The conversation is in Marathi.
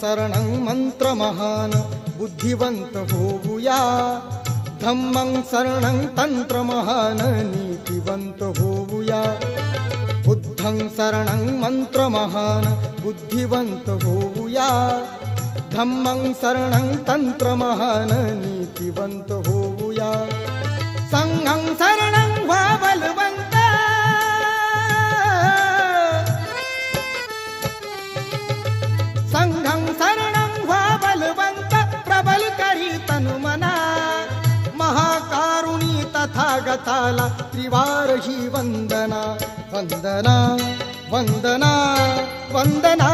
शरणं मंत्र महान बुद्धिवंत होऊया, धम्मं शरणं तंत्र महान नीतिवंत होऊया, बुद्धं शरणं मंत्र महान बुद्धिवंत होऊया, धम्मं शरणं तंत्र महान नीतिवंत होऊया, संघं शरणं व्हा बलवंत, संघं शरणं व्हा बलवंत, प्रबल करी तनु मना, महाकारुणी तथागताला त्रिवार ही वंदना, वंदना वंदना वंदना.